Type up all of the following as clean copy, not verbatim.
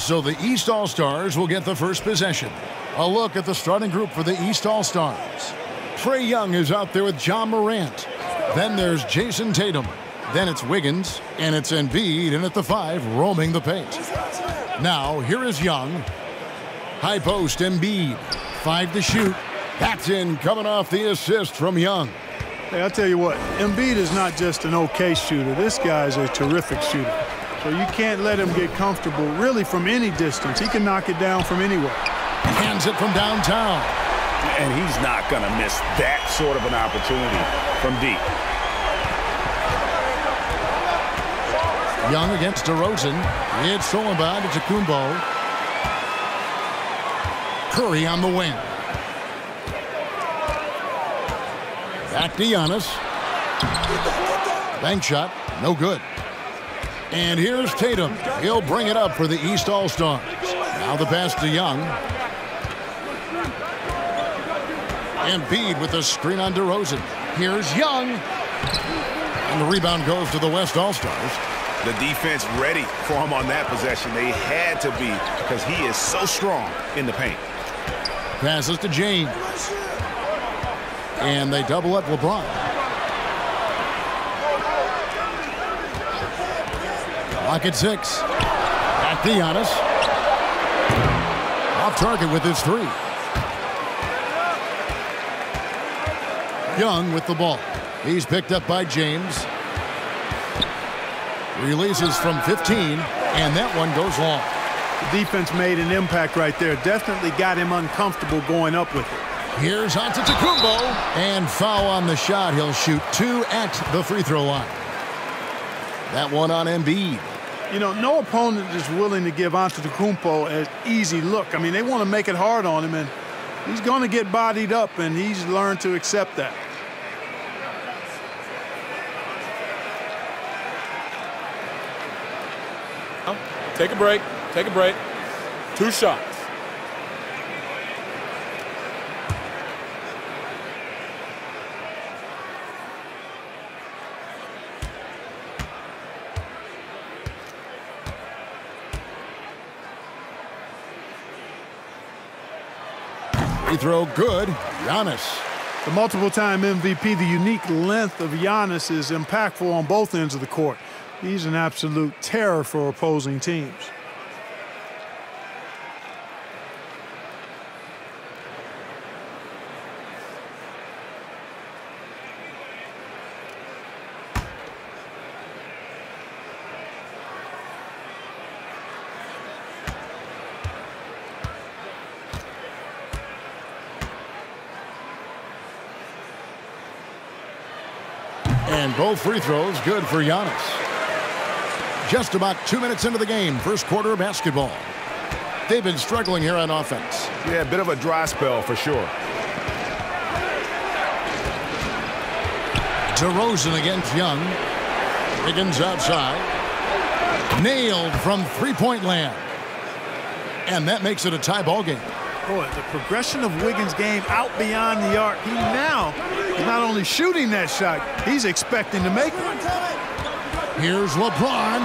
So the East All-Stars will get the first possession. A look at the starting group for the East All-Stars. Trae Young is out there with Ja Morant. Then there's Jason Tatum. Then it's Wiggins, and it's Embiid in at the 5, roaming the paint. Now, here is Young. High post, Embiid. 5 to shoot. That's in, coming off the assist from Young. Hey, I'll tell you what, Embiid is not just an okay shooter. This guy is a terrific shooter. So you can't let him get comfortable really from any distance. He can knock it down from anywhere. Hands it from downtown. And he's not going to miss that sort of an opportunity from deep. Young against DeRozan. It's stolen by Antetokounmpo. Curry on the wing. Back to Giannis. Bank shot, no good. And here's Tatum. He'll bring it up for the East All-Stars. Now the pass to Young. Embiid with the screen on DeRozan. Here's Young. And the rebound goes to the West All-Stars. The defense ready for him on that possession. They had to be because he is so strong in the paint. Passes to James. And they double up LeBron. Clock at 6. Back to Giannis. Off target with his 3. Young with the ball. He's picked up by James. Releases from 15, and that one goes long. The defense made an impact right there. Definitely got him uncomfortable going up with it. Here's Antetokounmpo, and foul on the shot. He'll shoot 2 at the free throw line. That one on Embiid. You know, no opponent is willing to give Antetokounmpo an easy look. I mean, they want to make it hard on him, and he's going to get bodied up, and he's learned to accept that. Take a break. Take a break. 2 shots. Free throw good. Giannis. The multiple-time MVP, the unique length of Giannis is impactful on both ends of the court. He's an absolute terror for opposing teams. And both free throws good for Giannis. Just about 2 minutes into the game, first quarter of basketball. They've been struggling here on offense. Yeah, a bit of a dry spell for sure. DeRozan against Young. Wiggins outside. Nailed from three-point land. And that makes it a tie ball game. Boy, the progression of Wiggins' game out beyond the arc. He now is not only shooting that shot, he's expecting to make it. Here's LeBron.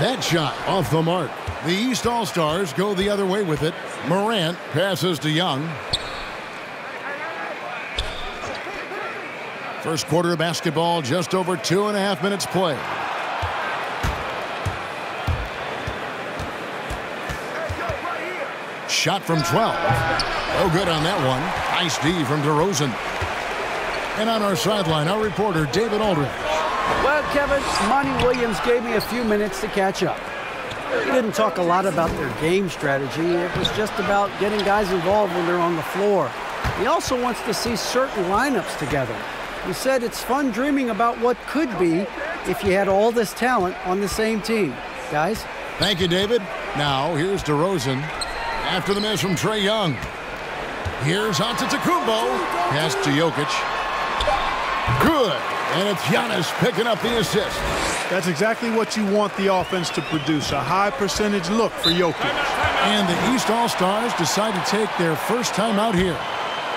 That shot off the mark. The East All-Stars go the other way with it. Morant passes to Young. First quarter of basketball, just over 2.5 minutes play. Shot from 12. No good on that one. Nice D from DeRozan. And on our sideline, our reporter, David Aldridge. Well, Kevin, Monty Williams gave me a few minutes to catch up. He didn't talk a lot about their game strategy. It was just about getting guys involved when they're on the floor. He also wants to see certain lineups together. He said it's fun dreaming about what could be if you had all this talent on the same team. Guys? Thank you, David. Now, here's DeRozan. After the miss from Trae Young. Here's Antetokounmpo. Pass to Jokic. Good. And it's Giannis picking up the assist. That's exactly what you want the offense to produce, a high percentage look for Jokic. And the East All-Stars decide to take their first time out here.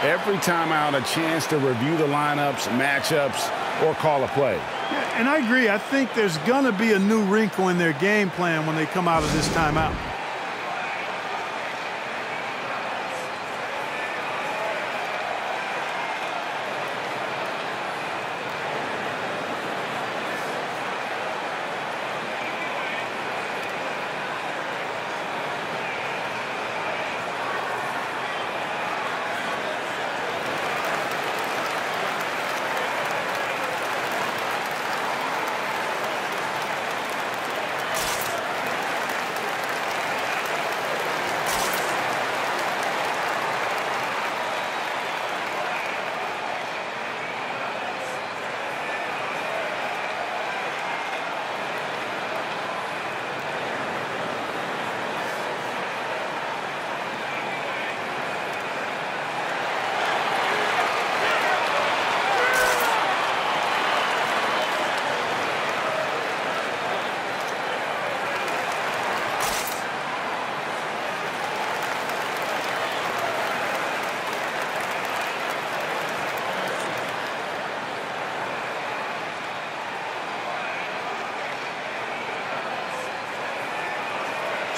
Every time out, a chance to review the lineups, matchups, or call a play. Yeah, and I agree. I think there's going to be a new wrinkle in their game plan when they come out of this timeout.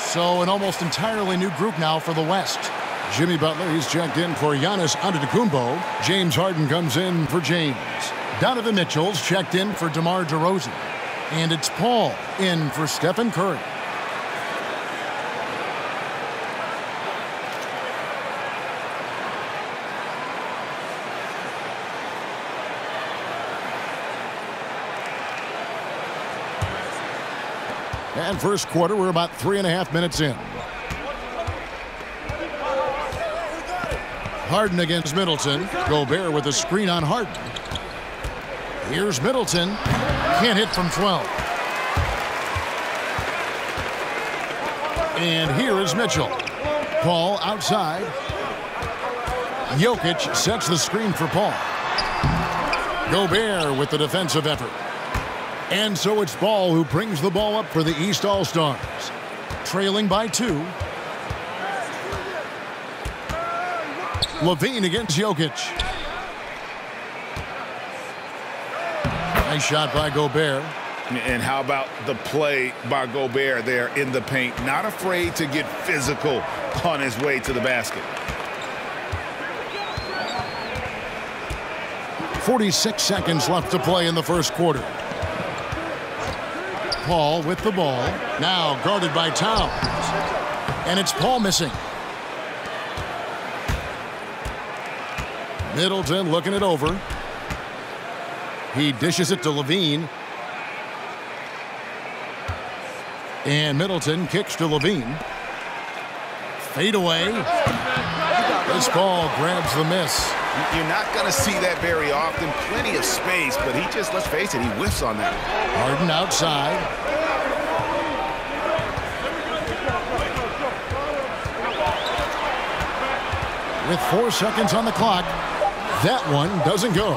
So an almost entirely new group now for the West. Jimmy Butler, he's checked in for Giannis Antetokounmpo. James Harden comes in for James. Donovan Mitchell's checked in for DeMar DeRozan. And it's Paul in for Stephen Curry. And first quarter, we're about 3.5 minutes in. Harden against Middleton. Gobert with a screen on Harden. Here's Middleton. Can't hit from 12. And here is Mitchell. Paul outside. Jokic sets the screen for Paul. Gobert with the defensive effort. And so it's Ball who brings the ball up for the East All-Stars. Trailing by 2. Levine against Jokic. Nice shot by Gobert. And how about the play by Gobert there in the paint? Not afraid to get physical on his way to the basket. 46 seconds left to play in the first quarter. Paul with the ball. Now guarded by Towns. And it's Paul missing. Middleton looking it over. He dishes it to Levine. And Middleton kicks to Levine. Fade away. This ball grabs the miss. You're not going to see that very often. Plenty of space, but he just, let's face it, he whiffs on that. Harden outside. With 4 seconds on the clock, that one doesn't go.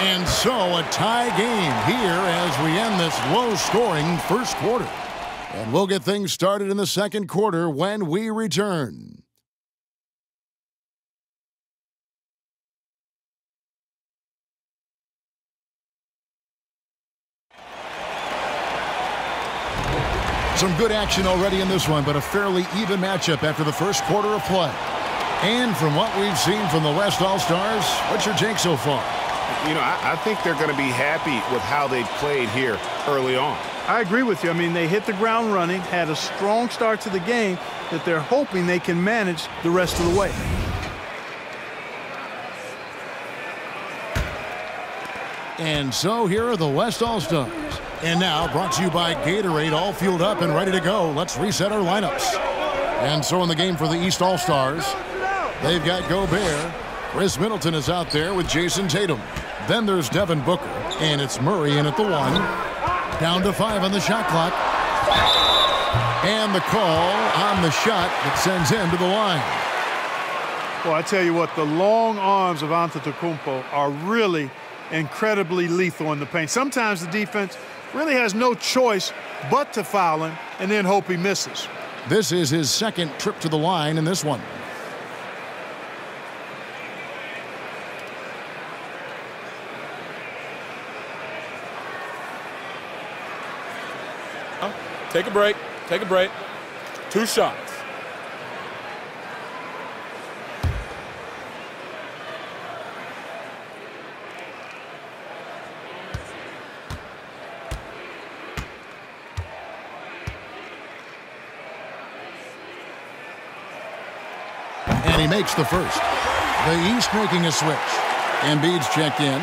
And so a tie game here as we end this low-scoring first quarter. And we'll get things started in the second quarter when we return. Some good action already in this one, but a fairly even matchup after the first quarter of play. And from what we've seen from the West All-Stars, what's your take so far? You know, I think they're going to be happy with how they've played here early on. I agree with you. I mean, they hit the ground running, had a strong start to the game that they're hoping they can manage the rest of the way. And so here are the West All-Stars. And now, brought to you by Gatorade, all fueled up and ready to go. Let's reset our lineups. And so in the game for the East All-Stars, they've got Gobert. Chris Middleton is out there with Jason Tatum. Then there's Devin Booker, and it's Murray in at the 1. Down to 5 on the shot clock. And the call on the shot that sends him to the line. Well, I tell you what, the long arms of Antetokounmpo are really incredibly lethal in the paint. Sometimes the defense really has no choice but to foul him and then hope he misses. This is his second trip to the line in this one. Take a break. Take a break. 2 shots. And he makes the first. The East making a switch. Embiid's checked in.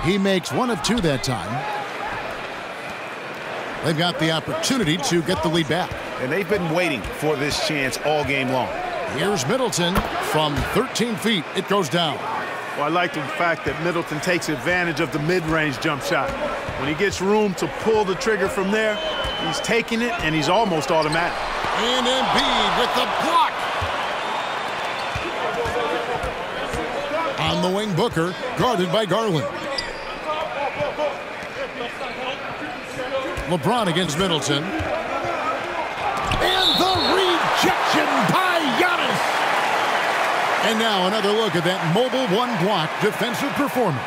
He makes 1 of 2 that time. They've got the opportunity to get the lead back. And they've been waiting for this chance all game long. Here's Middleton from 13 feet. It goes down. Well, I like the fact that Middleton takes advantage of the mid-range jump shot. When he gets room to pull the trigger from there, he's taking it, and he's almost automatic. And Embiid with the block. On the wing, Booker, guarded by Garland. LeBron against Middleton. And the rejection by Giannis. And now another look at that mobile one-block defensive performance.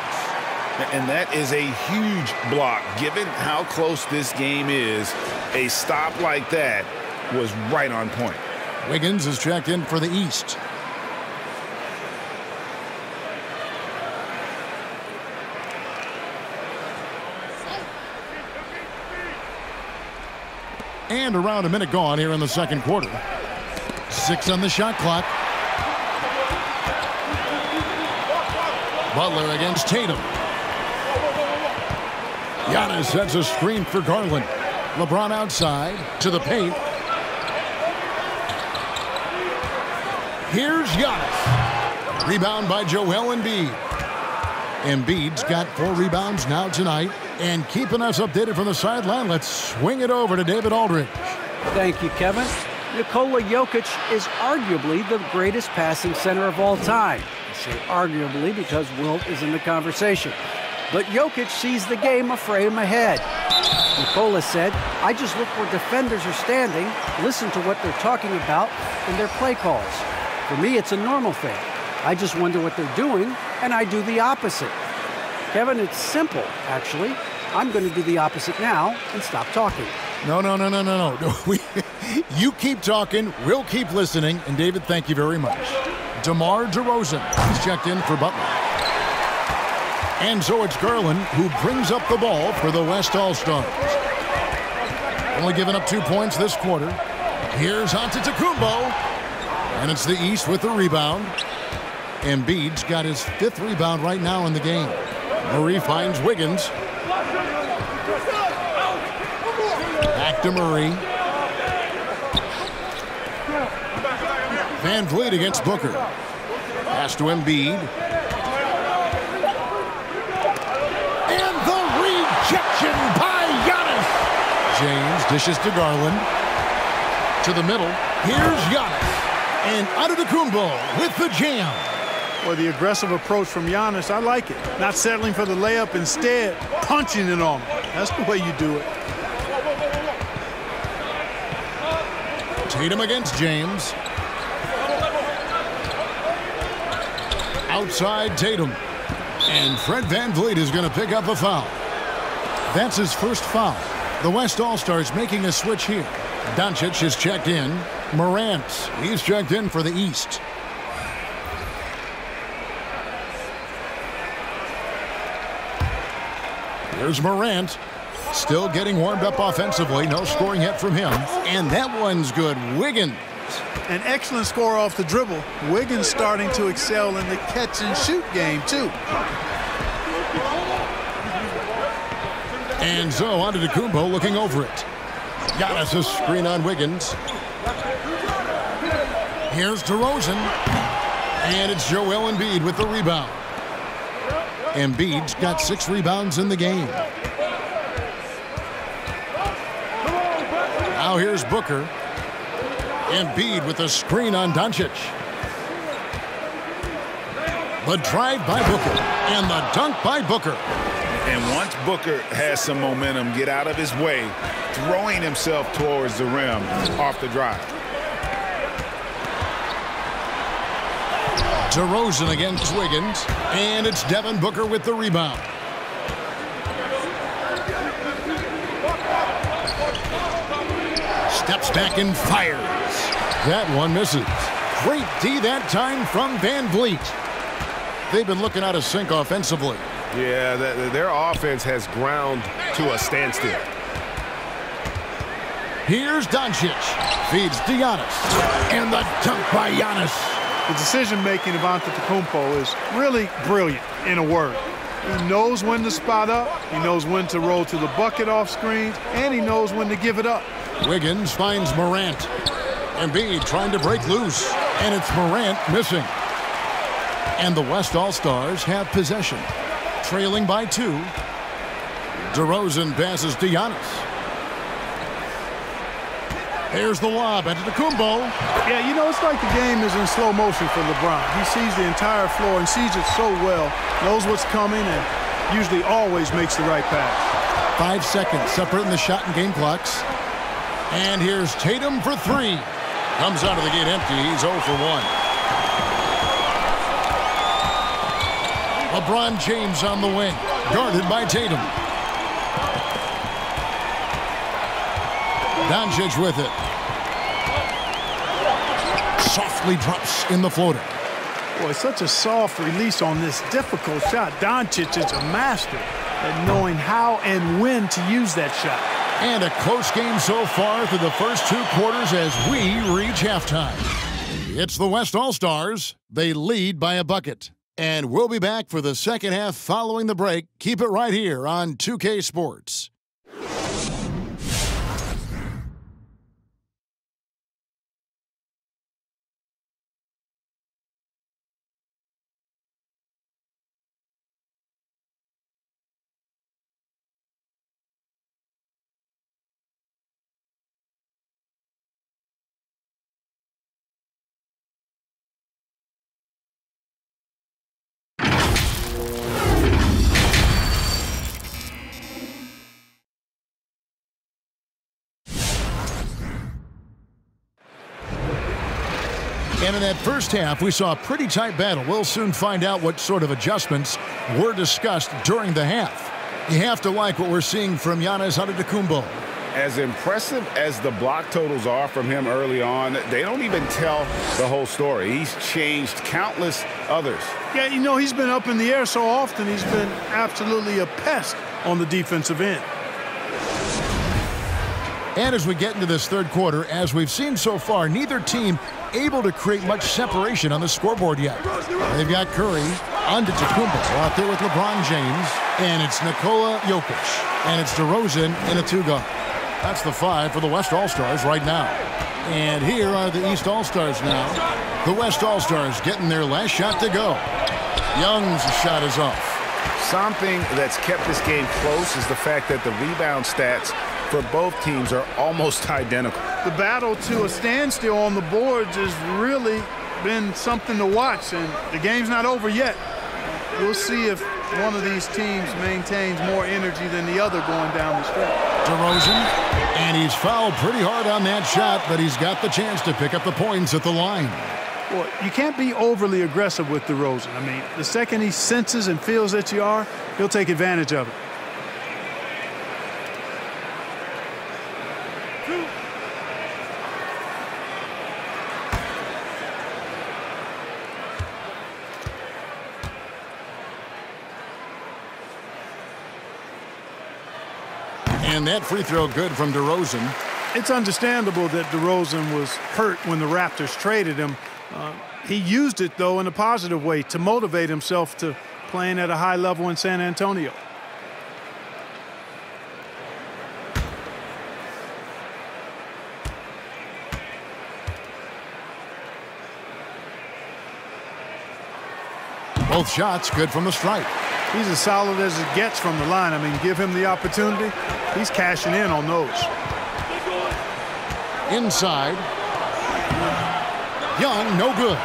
And that is a huge block. Given how close this game is, a stop like that was right on point. Wiggins is checked in for the East. And around a minute gone here in the second quarter. 6 on the shot clock. Butler against Tatum. Giannis sets a screen for Garland. LeBron outside to the paint. Here's Giannis. Rebound by Joel Embiid. Embiid's got 4 rebounds now tonight. And keeping us updated from the sideline, let's swing it over to David Aldridge. Thank you, Kevin. Nikola Jokic is arguably the greatest passing center of all time. I say arguably because Wilt is in the conversation. But Jokic sees the game a frame ahead. Nikola said, I just look where defenders are standing, listen to what they're talking about in their play calls. For me, it's a normal thing. I just wonder what they're doing, and I do the opposite. Kevin, it's simple, actually. I'm going to do the opposite now and stop talking. No. You keep talking, we'll keep listening, and David, thank you very much. DeMar DeRozan, he's checked in for Butler. And so it's Garland who brings up the ball for the West All-Stars. Only giving up 2 points this quarter. Here's Antetokounmpo, and it's the East with the rebound. Embiid's got his 5th rebound right now in the game. Murray finds Wiggins. Back to Murray. Van Vliet against Booker. Pass to Embiid. And the rejection by Giannis. James dishes to Garland. To the middle. Here's Giannis. And Antetokounmpo with the jam. Well, the aggressive approach from Giannis, I like it. Not settling for the layup, instead punching it on him. That's the way you do it. Tatum against James. Outside Tatum. And Fred VanVleet is going to pick up a foul. That's his first foul. The West All-Stars making a switch here. Doncic is checked in. Morant, he's checked in for the East. Here's Morant. Still getting warmed up offensively. No scoring yet from him. And that one's good. Wiggins. An excellent score off the dribble. Wiggins starting to excel in the catch-and-shoot game, too. And so Antetokounmpo looking over it. Giannis a screen on Wiggins. Here's DeRozan. And it's Joel Embiid with the rebound. Embiid's got 6 rebounds in the game. Now here's Booker. Embiid with a screen on Doncic. The drive by Booker. And the dunk by Booker. And once Booker has some momentum, get out of his way, throwing himself towards the rim off the drive. DeRozan against Wiggins. And it's Devin Booker with the rebound. Steps back and fires. That one misses. Great D that time from VanVleet. They've been looking out of sync offensively. Yeah, their offense has ground to a standstill. Here's Doncic. Feeds to Giannis. And the dunk by Giannis. The decision-making of Antetokounmpo is really brilliant, in a word. He knows when to spot up, he knows when to roll to the bucket off screens, and he knows when to give it up. Wiggins finds Morant. Embiid trying to break loose, and it's Morant missing. And the West All-Stars have possession. Trailing by 2. DeRozan passes to Giannis. Here's the lob into Antetokounmpo. Yeah, you know, it's like the game is in slow motion for LeBron. He sees the entire floor and sees it so well, knows what's coming, and usually always makes the right pass. 5 seconds separating the shot and game clocks. And here's Tatum for 3. Comes out of the gate empty. He's 0 for 1. LeBron James on the wing, guarded by Tatum. Doncic with it. Softly drops in the floater. Boy, such a soft release on this difficult shot. Doncic is a master at knowing how and when to use that shot. And a close game so far through the first 2 quarters as we reach halftime. It's the West All-Stars. They lead by a bucket. And we'll be back for the second half following the break. Keep it right here on 2K Sports. And in that first half, we saw a pretty tight battle. We'll soon find out what sort of adjustments were discussed during the half. You have to like what we're seeing from Giannis Antetokounmpo. As impressive as the block totals are from him early on, they don't even tell the whole story. He's changed countless others. Yeah, you know, he's been up in the air so often, he's been absolutely a pest on the defensive end. And as we get into this third quarter, as we've seen so far, neither team able to create much separation on the scoreboard yet. They've got Curry, Antetokounmpo out there with LeBron James, and it's Nikola Jokic, and it's DeRozan in a 2-guard. That's the 5 for the West All-Stars right now. And here are the East All-Stars now. The West All-Stars getting their last shot to go. Young's shot is off. Something that's kept this game close is the fact that the rebound stats for both teams are almost identical. The battle to a standstill on the boards has really been something to watch, and the game's not over yet. We'll see if one of these teams maintains more energy than the other going down the stretch. DeRozan, and he's fouled pretty hard on that shot, but he's got the chance to pick up the points at the line. Well, you can't be overly aggressive with DeRozan. I mean, the second he senses and feels that you are, he'll take advantage of it. And that free throw good from DeRozan. It's understandable that DeRozan was hurt when the Raptors traded him. He used it, though, in a positive way to motivate himself to playing at a high level in San Antonio. Both shots good from the stripe. He's as solid as it gets from the line. I mean, give him the opportunity, he's cashing in on those. Inside. Young, no good.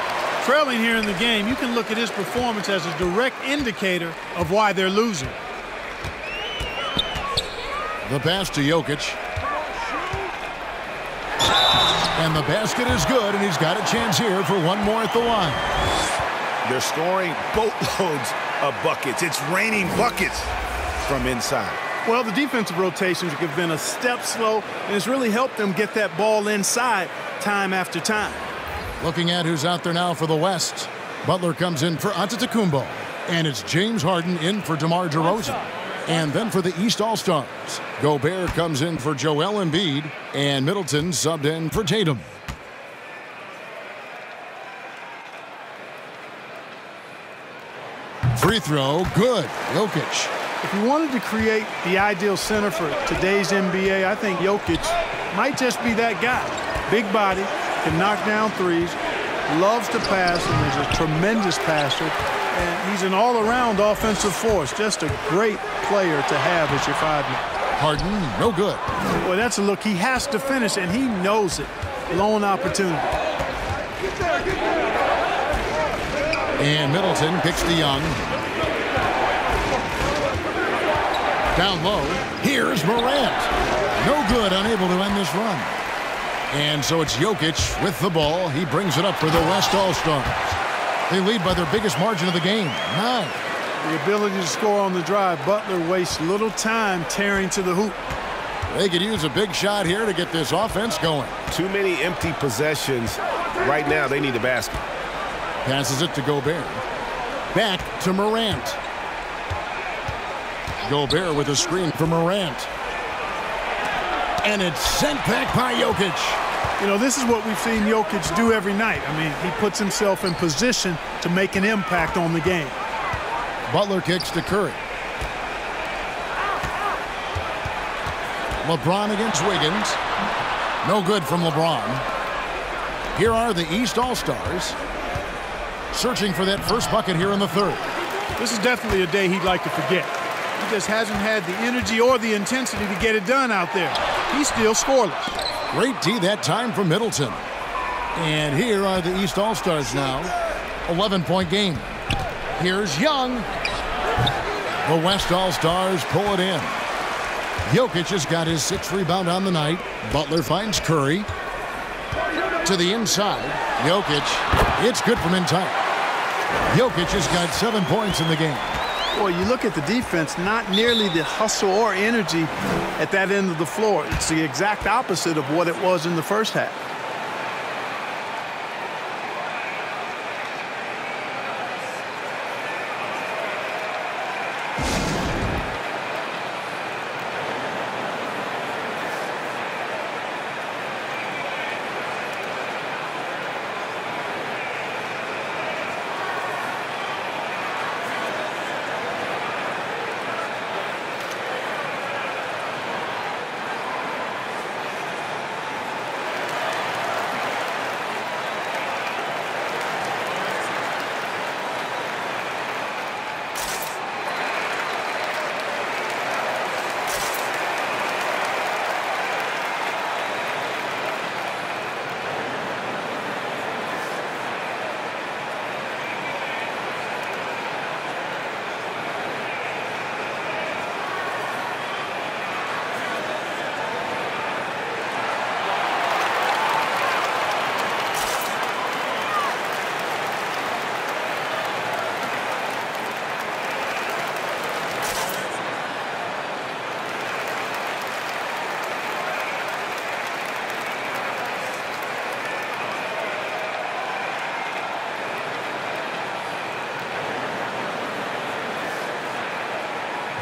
Trailing here in the game, you can look at his performance as a direct indicator of why they're losing. The pass to Jokic. And the basket is good, and he's got a chance here for one more at the line. They're scoring boatloads of buckets. It's raining buckets from inside. Well, the defensive rotations have been a step slow, and it's really helped them get that ball inside time after time. Looking at who's out there now for the West. Butler comes in for Antetokounmpo. And it's James Harden in for DeMar DeRozan. And then for the East All-Stars, Gobert comes in for Joel Embiid. And Middleton subbed in for Tatum. Free throw, good. Jokic. If you wanted to create the ideal center for today's NBA, I think Jokic might just be that guy. Big body, can knock down threes, loves to pass and is a tremendous passer. And he's an all-around offensive force. Just a great player to have as your 5-man. Harden, no good. Boy, that's a look. He has to finish, and he knows it. Lone opportunity. And Middleton kicks to Young. Down low, here's Morant. No good, unable to end this run. And so it's Jokic with the ball. He brings it up for the West All-Stars. They lead by their biggest margin of the game, 9. The ability to score on the drive. Butler wastes little time tearing to the hoop. They could use a big shot here to get this offense going. Too many empty possessions. Right now, they need a basket. Passes it to Gobert. Back to Morant. Gobert with a screen for Morant. And it's sent back by Jokic. You know, this is what we've seen Jokic do every night. I mean, he puts himself in position to make an impact on the game. Butler kicks to Curry. LeBron against Wiggins. No good from LeBron. Here are the East All-Stars searching for that first bucket here in the third. This is definitely a day he'd like to forget. He just hasn't had the energy or the intensity to get it done out there. He's still scoreless. Great D that time from Middleton. And here are the East All-Stars now. 11-point game. Here's Young. The West All-Stars pull it in. Jokic has got his 6th rebound on the night. Butler finds Curry. To the inside. Jokic. It's good from in tight. Jokic has got 7 points in the game. Boy, you look at the defense, not nearly the hustle or energy at that end of the floor. It's the exact opposite of what it was in the first half.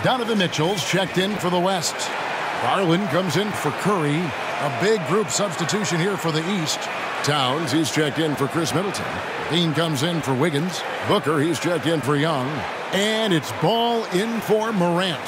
Donovan Mitchell's checked in for the West. Garland comes in for Curry. A big group substitution here for the East. Towns, he's checked in for Chris Middleton. Dean comes in for Wiggins. Booker, he's checked in for Young. And it's ball in for Morant.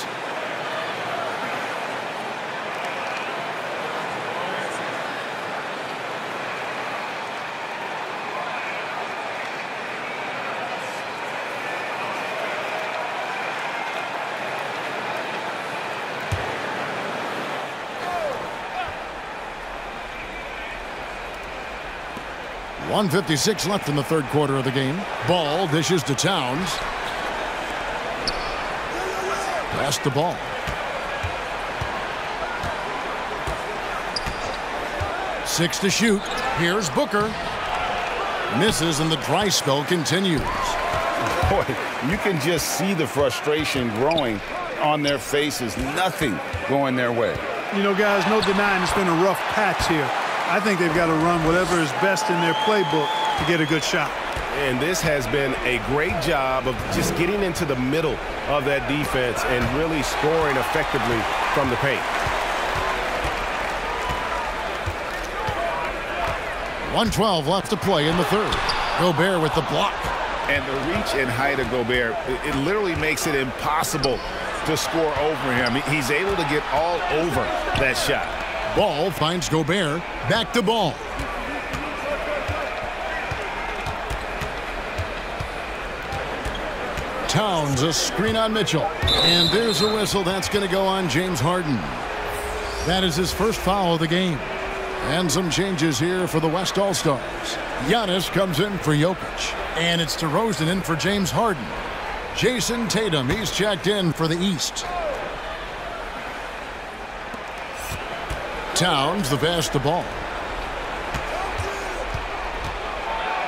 .156 left in the third quarter of the game. Ball dishes to Towns. Pass the ball. Six to shoot. Here's Booker. Misses and the dry spell continues. Boy, you can just see the frustration growing on their faces. Nothing going their way. You know, guys, no denying it's been a rough patch here. I think they've got to run whatever is best in their playbook to get a good shot. And this has been a great job of just getting into the middle of that defense and really scoring effectively from the paint. 1:12 left to play in the third. Gobert with the block. And the reach and height of Gobert, it literally makes it impossible to score over him. He's able to get all over that shot. Ball finds Gobert. Back to Ball. Towns, a screen on Mitchell. And there's a whistle. That's going to go on James Harden. That is his first foul of the game. And some changes here for the West All-Stars. Giannis comes in for Jokic. And it's DeRozan in for James Harden. Jason Tatum, he's checked in for the East. Towns, the pass to ball.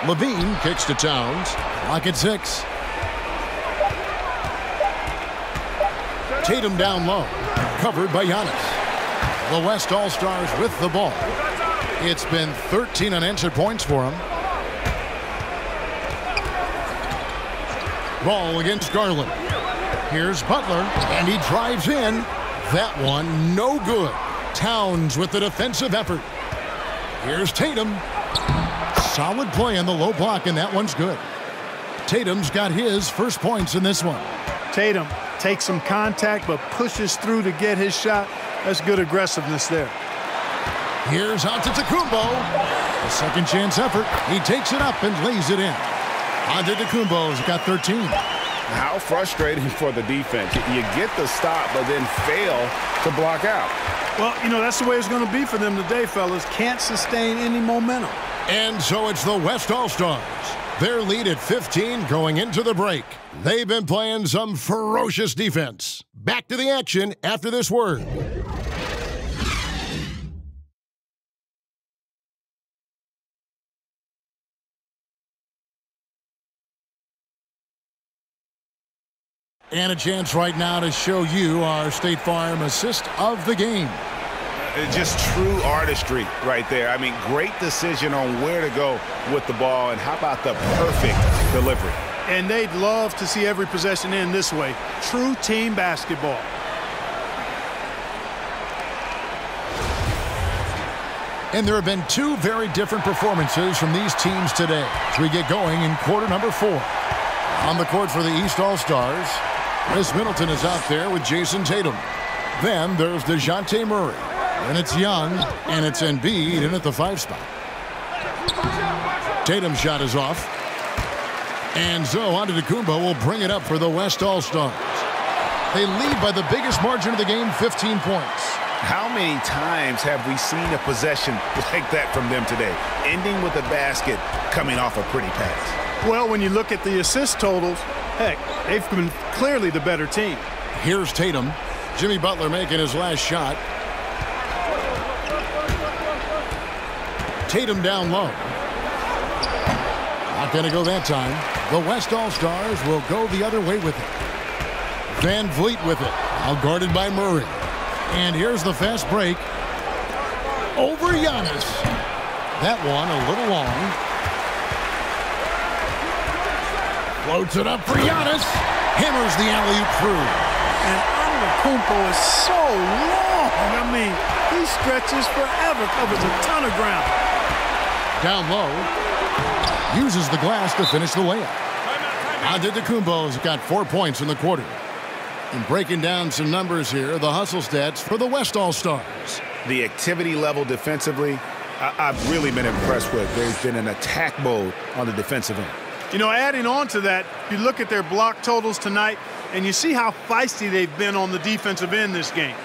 Levine kicks to Towns. Lock at 6. Tatum down low. Covered by Giannis. The West All-Stars with the ball. It's been 13 unanswered points for him. Ball against Garland. Here's Butler, and he drives in. That one, no good. Towns with the defensive effort. Here's Tatum. Solid play on the low block, and that one's good. Tatum's got his first points in this one. Tatum takes some contact but pushes through to get his shot. That's good aggressiveness there. Here's Antetokounmpo. A second chance effort. He takes it up and lays it in. Antetokounmpo's got 13. How frustrating for the defense. You get the stop but then fail to block out. Well, you know, that's the way it's going to be for them today, fellas. Can't sustain any momentum. And so it's the West All-Stars. Their lead at 15 going into the break. They've been playing some ferocious defense. Back to the action after this word. And a chance right now to show you our State Farm assist of the game. Just true artistry right there. I mean, great decision on where to go with the ball, and how about the perfect delivery? And they'd love to see every possession end this way. True team basketball. And there have been two very different performances from these teams today as we get going in quarter number 4. On the court for the East All-Stars, Chris Middleton is out there with Jason Tatum. Then there's DeJounte Murray. And it's Young, and it's Embiid in at the 5 spot. Tatum's shot is off. And so Antetokounmpo will bring it up for the West All-Stars. They lead by the biggest margin of the game, 15 points. How many times have we seen a possession like that from them today, ending with a basket coming off a pretty pass? Well, when you look at the assist totals, heck, they've been clearly the better team. Here's Tatum. Jimmy Butler making his last shot. Tatum down low. Not going to go that time. The West All-Stars will go the other way with it. Van Vliet with it. Now guarded by Murray. And here's the fast break. Over Giannis. That one a little long. Floats it up for Giannis. Hammers the alley-oop through. And Antetokounmpo is so long. I mean, he stretches forever, covers a ton of ground. Down low. Uses the glass to finish the layup. Antetokounmpo's got 4 points in the quarter. And breaking down some numbers here, the hustle stats for the West All-Stars. The activity level defensively, I've really been impressed with. There's been an attack mode on the defensive end. You know, adding on to that, you look at their block totals tonight, and you see how feisty they've been on the defensive end this game.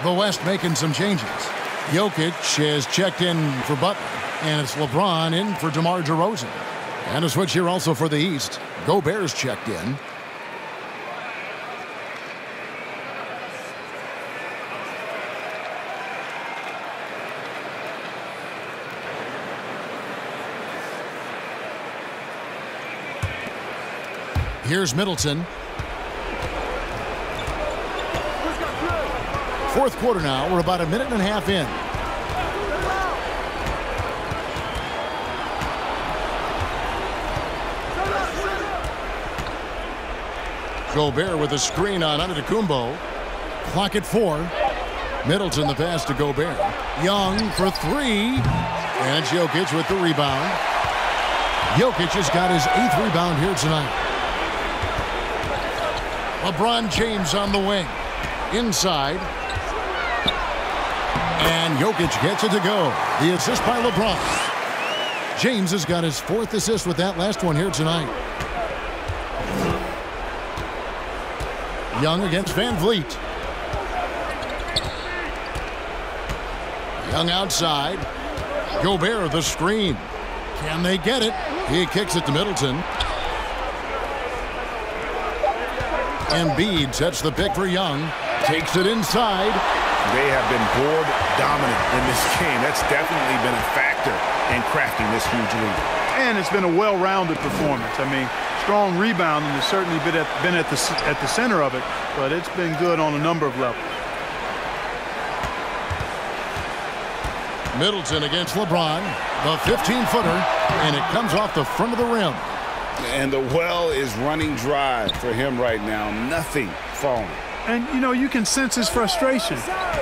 The West making some changes. Jokic has checked in for Butler, and it's LeBron in for DeMar DeRozan. And a switch here also for the East. Gobert's checked in. Here's Middleton. Fourth quarter now. We're about a minute and a half in. Gobert with a screen on Antetokounmpo. Clock at 4. Middleton the pass to Gobert. Young for 3. And Jokic with the rebound. Jokic has got his 8th rebound here tonight. LeBron James on the wing. Inside. And Jokic gets it to go. The assist by LeBron. James has got his 4th assist with that last one here tonight. Young against Van Vliet. Young outside. Gobert the screen. Can they get it? He kicks it to Middleton. Embiid sets the pick for Young. Takes it inside. They have been board dominant in this game. That's definitely been a factor in crafting this huge lead. And it's been a well-rounded performance. I mean, strong rebounding has certainly been at the center of it, but it's been good on a number of levels. Middleton against LeBron. The 15-footer, and it comes off the front of the rim. And the well is running dry for him right now. Nothing falling. And, you know, you can sense his frustration.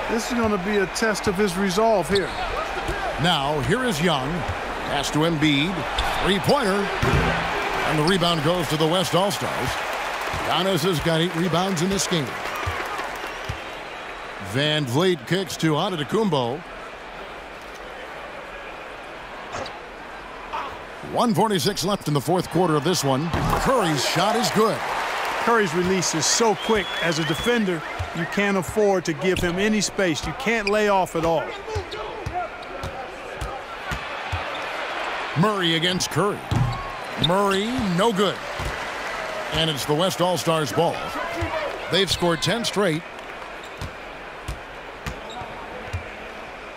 This is going to be a test of his resolve here. Now, here is Young. Pass to Embiid. Three-pointer. And the rebound goes to the West All-Stars. Giannis has got 8 rebounds in this game. Van Vliet kicks to Antetokounmpo. 1:46 left in the fourth quarter of this one. Curry's shot is good. Curry's release is so quick. As a defender, you can't afford to give him any space. You can't lay off at all. Murray against Curry. Murray, no good. And it's the West All-Stars ball. They've scored 10 straight.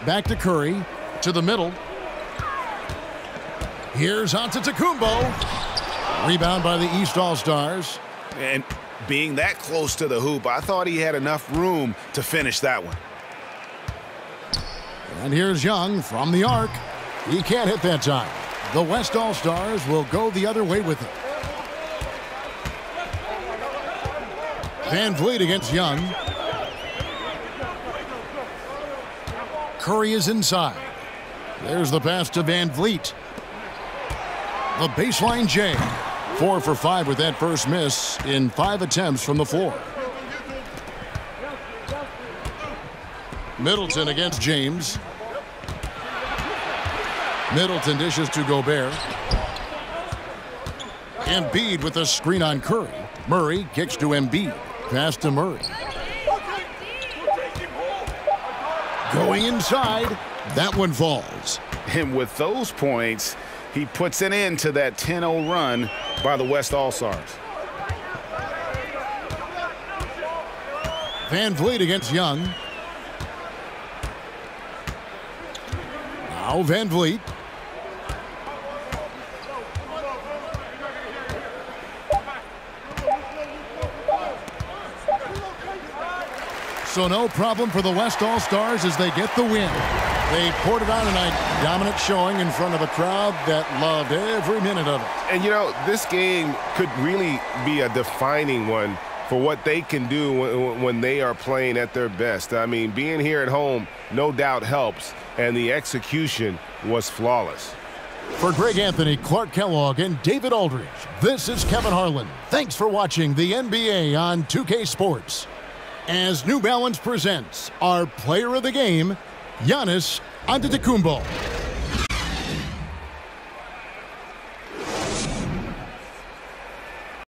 Back to Curry, to the middle. Here's Antetokounmpo. Rebound by the East All-Stars. And being that close to the hoop, I thought he had enough room to finish that one. And here's Young from the arc. He can't hit that time. The West All-Stars will go the other way with it. Van Vliet against Young. Curry is inside. There's the pass to Van Vliet. The baseline J. 4 for 5 with that first miss in 5 attempts from the floor. Middleton against James. Middleton dishes to Gobert. Embiid with a screen on Curry. Murray kicks to Embiid. Pass to Murray. Going inside. That one falls. And with those points, he puts an end to that 10-0 run by the West All-Stars. Van Vliet against Young. Now Van Vliet. So no problem for the West All-Stars as they get the win. They poured it on tonight. Dominant showing in front of a crowd that loved every minute of it. And, you know, this game could really be a defining one for what they can do when they are playing at their best. I mean, being here at home no doubt helps, and the execution was flawless. For Greg Anthony, Clark Kellogg, and David Aldridge, this is Kevin Harlan. Thanks for watching the NBA on 2K Sports. As New Balance presents our player of the game, Giannis Antetokounmpo.